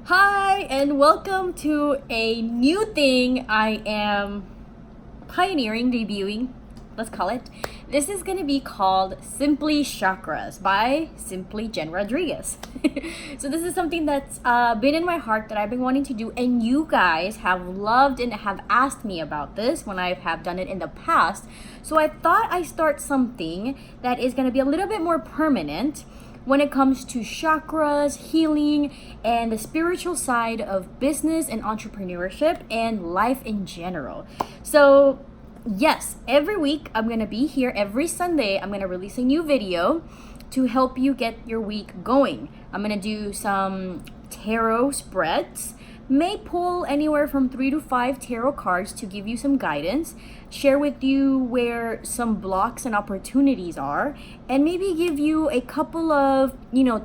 Hi, and welcome to a new thing I am pioneering, debuting, let's call it. This is going to be called Simply Chakras by Simply Jen Rodriguez. So this is something that's been in my heart that I've been wanting to do, and you guys have loved and have asked me about this when I have done it in the past. So I thought I'd start something that is going to be a little bit more permanent when it comes to chakras, healing, and the spiritual side of business and entrepreneurship and life in general. So, yes, every week I'm gonna be here. Every Sunday, I'm gonna release a new video to help you get your week going. I'm gonna do some tarot spreads, may pull anywhere from 3 to 5 tarot cards to give you some guidance, share with you where some blocks and opportunities are, and maybe give you a couple of,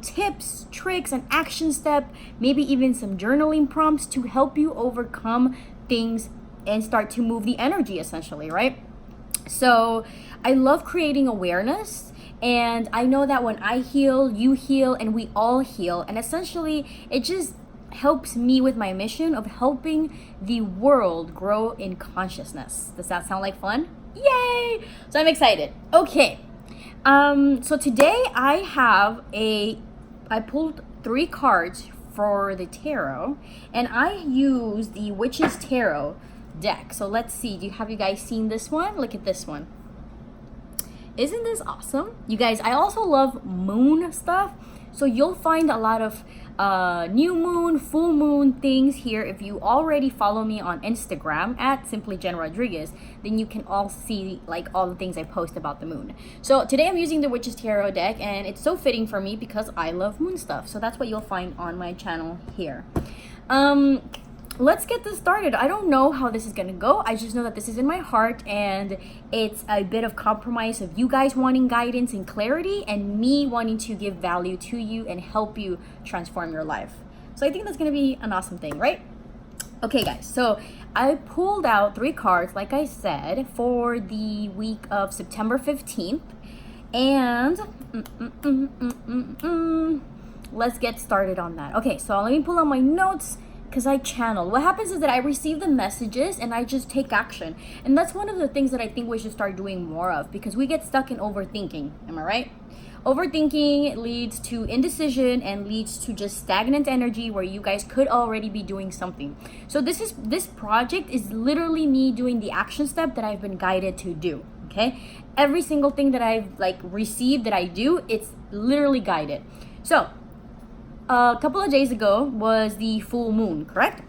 tips, tricks, and action step, maybe even some journaling prompts to help you overcome things and start to move the energy essentially, right? So I love creating awareness, and I know that when I heal, you heal, and we all heal, and essentially it just helps me with my mission of helping the world grow in consciousness. Does that sound like fun? Yay! So I'm excited. Okay. So today I pulled 3 cards for the tarot, and I use the Witch's Tarot deck. So let's see. Have you guys seen this one? Look at this one. Isn't this awesome? You guys, I also love moon stuff. So you'll find a lot of new moon, full moon things here. If you already follow me on Instagram at Simply Jen Rodriguez, then you can all see like all the things I post about the moon. So today I'm using the Witch's Tarot deck, and it's so fitting for me because I love moon stuff. So that's what you'll find on my channel here. Let's get this started. I don't know how this is gonna go. I just know that this is in my heart, and it's a bit of compromise of you guys wanting guidance and clarity and me wanting to give value to you and help you transform your life. So I think that's gonna be an awesome thing, right? Okay guys, so I pulled out 3 cards, like I said, for the week of September 15th. And let's get started on that. Okay, so let me pull out my notes, because I channel. What happens is that I receive the messages and I just take action. And that's one of the things that I think we should start doing more of, because we get stuck in overthinking. Am I right? Overthinking leads to indecision and leads to just stagnant energy where you guys could already be doing something. So this project is literally me doing the action step that I've been guided to do. Okay? Every single thing that I've received that I do, it's literally guided. So a couple of days ago was the full moon, correct?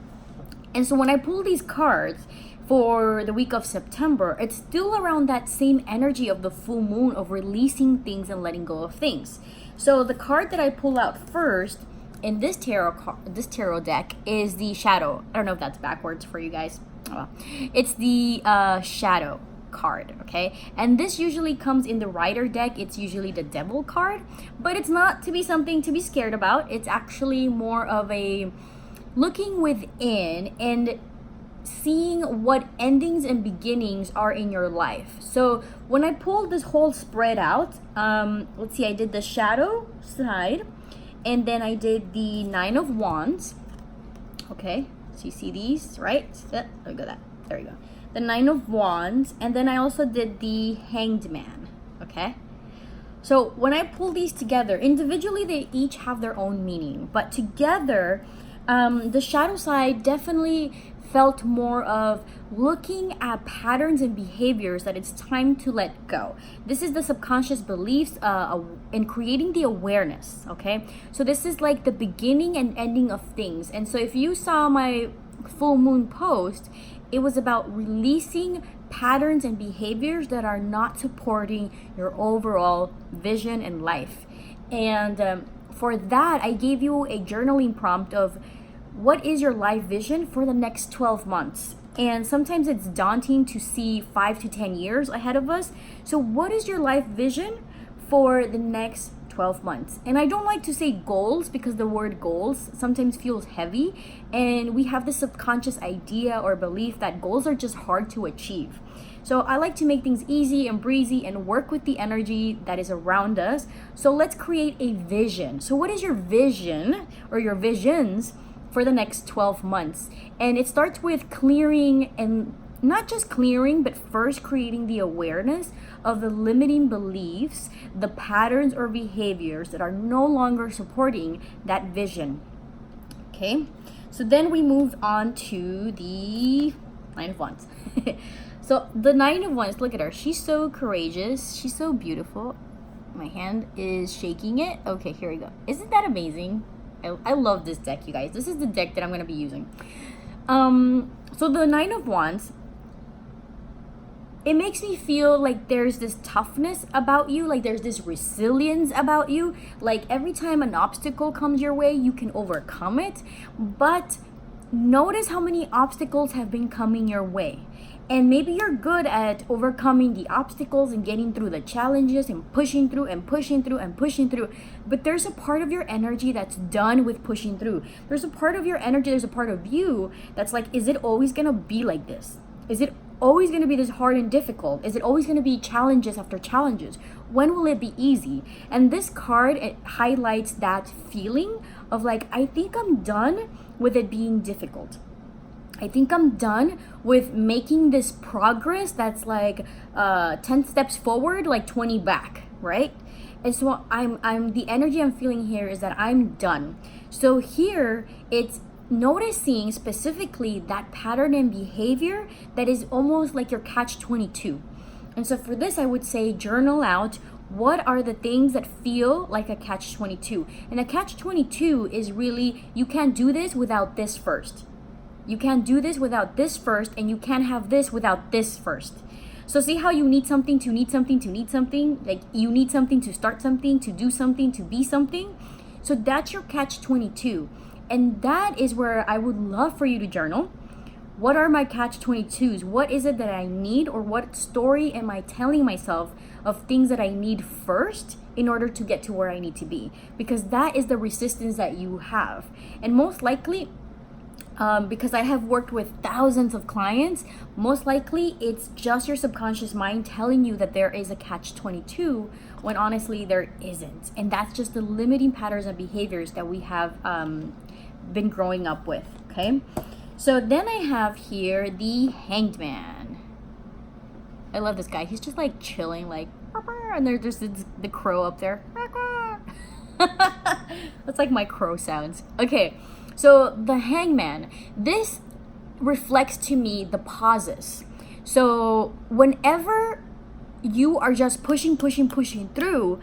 And so when I pull these cards for the week of September, it's still around that same energy of the full moon, of releasing things and letting go of things. So the card that I pull out first in this tarot deck is the Shadow. I don't know if that's backwards for you guys. Oh, well. It's the Shadow card, okay? And this usually comes in the Rider deck. It's usually the Devil card, but it's not to be something to be scared about. It's actually more of a looking within and seeing what endings and beginnings are in your life. So when I pulled this whole spread out, let's see, I did the Shadow side, and then I did the 9 of Wands. Okay, so you see these, right? Let me go that. There you go. The 9 of Wands, and then I also did the Hanged Man. Okay, so when I pull these together individually, they each have their own meaning, but together the shadow side definitely felt more of looking at patterns and behaviors that it's time to let go. This is the subconscious beliefs in creating the awareness. Okay, so this is like the beginning and ending of things. And so if you saw my full moon post, it was about releasing patterns and behaviors that are not supporting your overall vision and life. And for that, I gave you a journaling prompt of what is your life vision for the next 12 months. And sometimes it's daunting to see 5 to 10 years ahead of us. So what is your life vision for the next 12 months? And I don't like to say goals because the word goals sometimes feels heavy, and we have this subconscious idea or belief that goals are just hard to achieve. So I like to make things easy and breezy and work with the energy that is around us. So let's create a vision. So what is your vision or your visions for the next 12 months. And it starts with clearing, and not just clearing, but first creating the awareness of the limiting beliefs, the patterns or behaviors that are no longer supporting that vision. Okay, so then we move on to the Nine of Wands. So the Nine of Wands, look at her. She's so courageous. She's so beautiful. My hand is shaking it. Okay, here we go. Isn't that amazing? I love this deck, you guys. This is the deck that I'm going to be using. So the Nine of Wands, it makes me feel like there's this toughness about you, like there's this resilience about you. Like every time an obstacle comes your way, you can overcome it. But notice how many obstacles have been coming your way. And maybe you're good at overcoming the obstacles and getting through the challenges and pushing through and pushing through and pushing through. But there's a part of your energy that's done with pushing through. There's a part of your energy, there's a part of you that's like, is it always going to be like this? Is it always going to be this hard and difficult? Is it always going to be challenges after challenges? When will it be easy? And this card, it highlights that feeling of like, I think I'm done with it being difficult. I think I'm done with making this progress that's like 10 steps forward, like 20 back, right? And so I'm the energy I'm feeling here is that I'm done. So here it's noticing specifically that pattern and behavior that is almost like your catch-22. And so for this, I would say journal out what are the things that feel like a catch-22. And a catch-22 is really, you can't do this without this first. You can't do this without this first, and you can't have this without this first. So see how you need something to need something to need something? Like you need something to start something, to do something, to be something. So that's your catch-22. And that is where I would love for you to journal. What are my catch-22s? What is it that I need, or what story am I telling myself of things that I need first in order to get to where I need to be? Because that is the resistance that you have. And most likely, because I have worked with thousands of clients, most likely it's just your subconscious mind telling you that there is a catch-22 when honestly there isn't. And that's just the limiting patterns and behaviors that we have been growing up with, okay? So then I have here the Hanged Man. I love this guy. He's just like chilling, like, and there's the crow up there. That's like my crow sounds. Okay. So the Hangman, this reflects to me the pauses. So whenever you are just pushing through,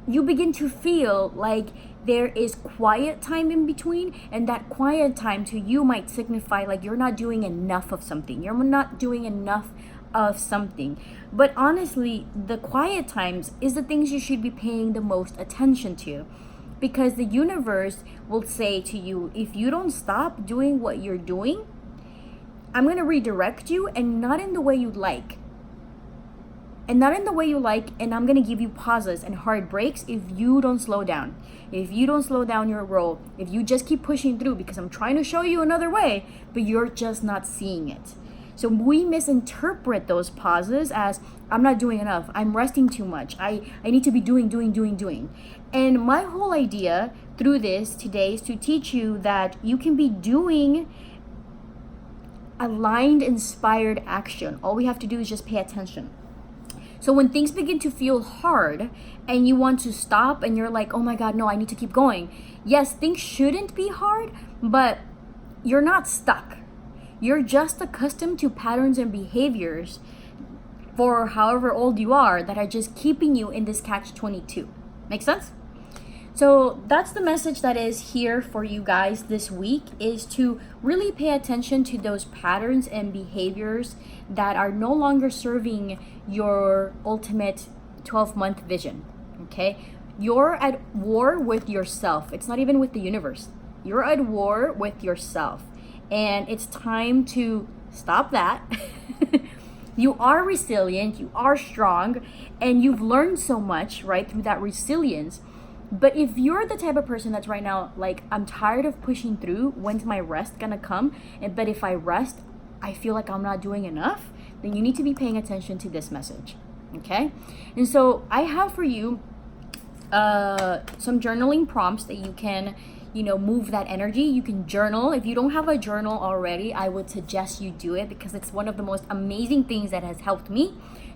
you begin to feel like there is quiet time in between, and that quiet time to you might signify like you're not doing enough of something. You're not doing enough of something. But honestly, the quiet times is the things you should be paying the most attention to. Because the universe will say to you, if you don't stop doing what you're doing, I'm going to redirect you, and not in the way you'd like. And not in the way you like, and I'm going to give you pauses and hard breaks if you don't slow down. If you don't slow down your roll, if you just keep pushing through, because I'm trying to show you another way, but you're just not seeing it. So we misinterpret those pauses as, I'm not doing enough, I'm resting too much, I need to be doing. And my whole idea through this today is to teach you that you can be doing aligned, inspired action. All we have to do is just pay attention. So when things begin to feel hard and you want to stop and you're like, oh my God, no, I need to keep going. Yes, things shouldn't be hard, but you're not stuck. You're just accustomed to patterns and behaviors for however old you are that are just keeping you in this catch-22. Make sense? So that's the message that is here for you guys this week, is to really pay attention to those patterns and behaviors that are no longer serving your ultimate 12-month vision, okay? You're at war with yourself. It's not even with the universe. You're at war with yourself. And it's time to stop that. You are resilient, you are strong, and you've learned so much, right, through that resilience. But if you're the type of person that's right now, like, I'm tired of pushing through, when's my rest gonna come? But if I rest, I feel like I'm not doing enough, then you need to be paying attention to this message, okay? And so I have for you some journaling prompts that you can move that energy. You can journal. If you don't have a journal already, I would suggest you do it, because it's one of the most amazing things that has helped me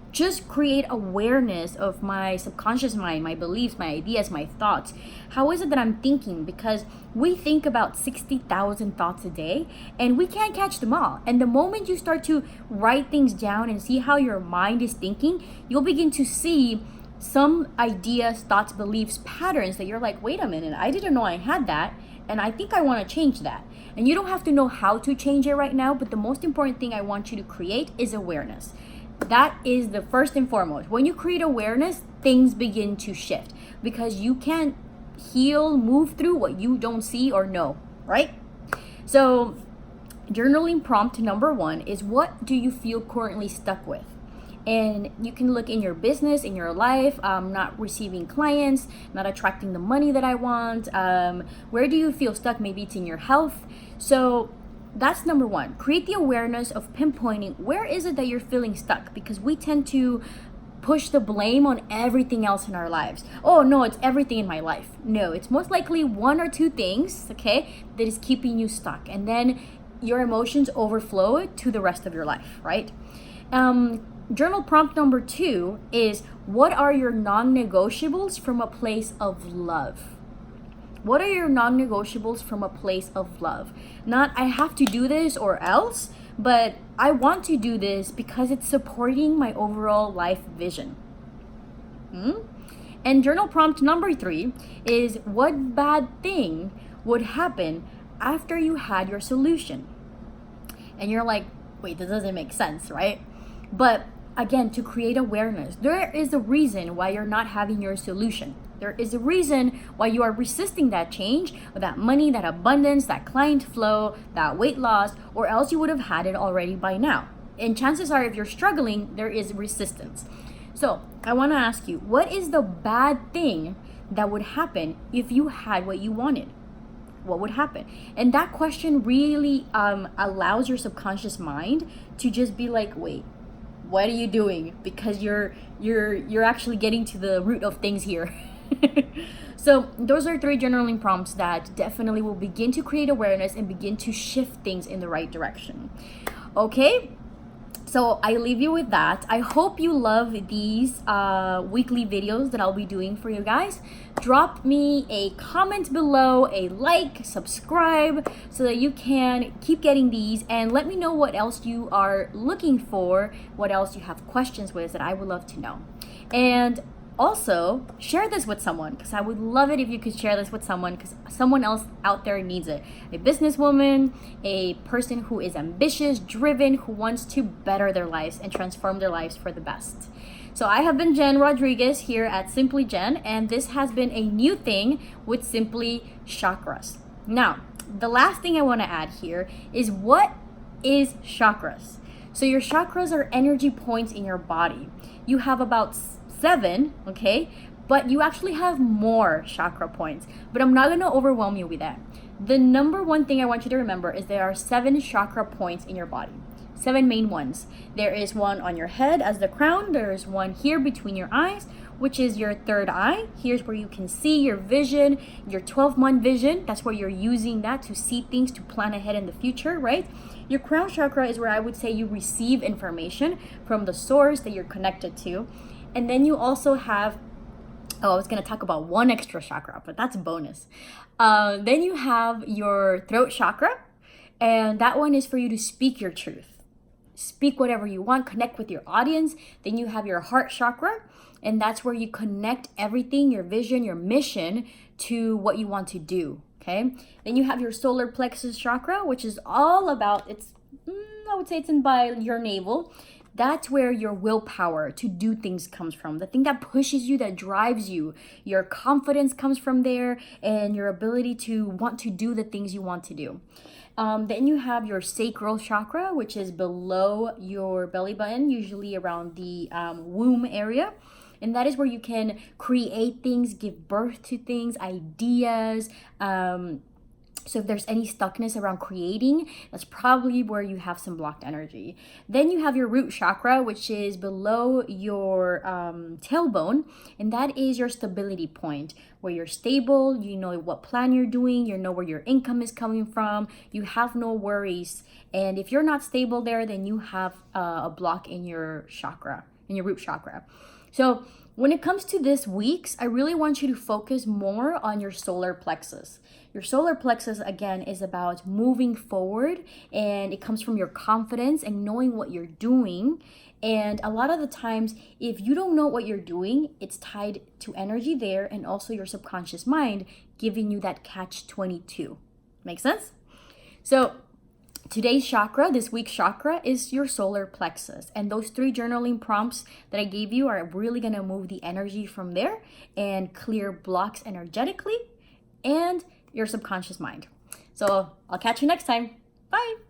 just create awareness of my subconscious mind, my beliefs, my ideas, my thoughts. How is it that I'm thinking? Because we think about 60,000 thoughts a day and we can't catch them all. And the moment you start to write things down and see how your mind is thinking, you'll begin to see some ideas, thoughts, beliefs, patterns that you're like, wait a minute, I didn't know I had that, and I think I want to change that. And you don't have to know how to change it right now, but the most important thing I want you to create is awareness. That is the first and foremost. When you create awareness, things begin to shift, because you can't heal, move through what you don't see or know, right? So journaling prompt number 1 is, what do you feel currently stuck with? And you can look in your business, in your life, not receiving clients, not attracting the money that I want. Where do you feel stuck? Maybe it's in your health. So that's number 1. Create the awareness of pinpointing where is it that you're feeling stuck, because we tend to push the blame on everything else in our lives. Oh no, it's everything in my life. No, it's most likely 1 or 2 things, okay, that is keeping you stuck. And then your emotions overflow to the rest of your life, right? Journal prompt number 2 is, what are your non-negotiables from a place of love? What are your non-negotiables from a place of love? Not, I have to do this or else, but I want to do this because it's supporting my overall life vision. And journal prompt number 3 is, what bad thing would happen after you had your solution? And you're like, wait, this doesn't make sense, right? But again, to create awareness, there is a reason why you're not having your solution. There is a reason why you are resisting that change, or that money, that abundance, that client flow, that weight loss, or else you would have had it already by now. And chances are, if you're struggling, there is resistance. So I want to ask you, what is the bad thing that would happen if you had what you wanted? What would happen? And that question really allows your subconscious mind to just be like, wait, what are you doing? Because you're actually getting to the root of things here. So those are 3 journaling prompts that definitely will begin to create awareness and begin to shift things in the right direction. Okay, so I leave you with that. I hope you love these weekly videos that I'll be doing for you guys. Drop me a comment below, a like, subscribe, so that you can keep getting these, and let me know what else you are looking for, what else you have questions with that I would love to know. And also, share this with someone, because I would love it if you could share this with someone, because someone else out there needs it. A businesswoman, a person who is ambitious, driven, who wants to better their lives and transform their lives for the best. So I have been Jen Rodriguez here at Simply Jen, and this has been a new thing with SimplyChakras. Now, the last thing I want to add here is, what is chakras? So your chakras are energy points in your body. You have about 7, okay, but you actually have more chakra points, but I'm not going to overwhelm you with that. The number 1 thing I want you to remember is there are 7 chakra points in your body. 7 main ones. There is one on your head as the crown. There is one here between your eyes, which is your 3rd eye. Here's where you can see your vision, your 12-month vision. That's where you're using that to see things, to plan ahead in the future, right? Your crown chakra is where I would say you receive information from the source that you're connected to. And then you also have, I was going to talk about one extra chakra, but that's a bonus. Then you have your throat chakra, and that one is for you to speak your truth. Speak whatever you want, connect with your audience. Then you have your heart chakra, and that's where you connect everything, your vision, your mission, to what you want to do, okay? Then you have your solar plexus chakra, which is all about, I would say it's by your navel. That's where your willpower to do things comes from. The thing that pushes you, that drives you. Your confidence comes from there, and your ability to want to do the things you want to do. Then you have your sacral chakra, which is below your belly button, usually around the womb area. And that is where you can create things, give birth to things, ideas, So if there's any stuckness around creating, that's probably where you have some blocked energy. Then you have your root chakra, which is below your tailbone, and that is your stability point, where you're stable, you know what plan you're doing, you know where your income is coming from, you have no worries. And if you're not stable there, then you have a block in your chakra, in your root chakra. So when it comes to this week's, I really want you to focus more on your solar plexus. Your solar plexus, again, is about moving forward, and it comes from your confidence and knowing what you're doing. And a lot of the times, if you don't know what you're doing, it's tied to energy there and also your subconscious mind giving you that catch-22. Make sense? So today's chakra, this week's chakra, is your solar plexus. And those 3 journaling prompts that I gave you are really going to move the energy from there and clear blocks energetically and your subconscious mind. So I'll catch you next time. Bye.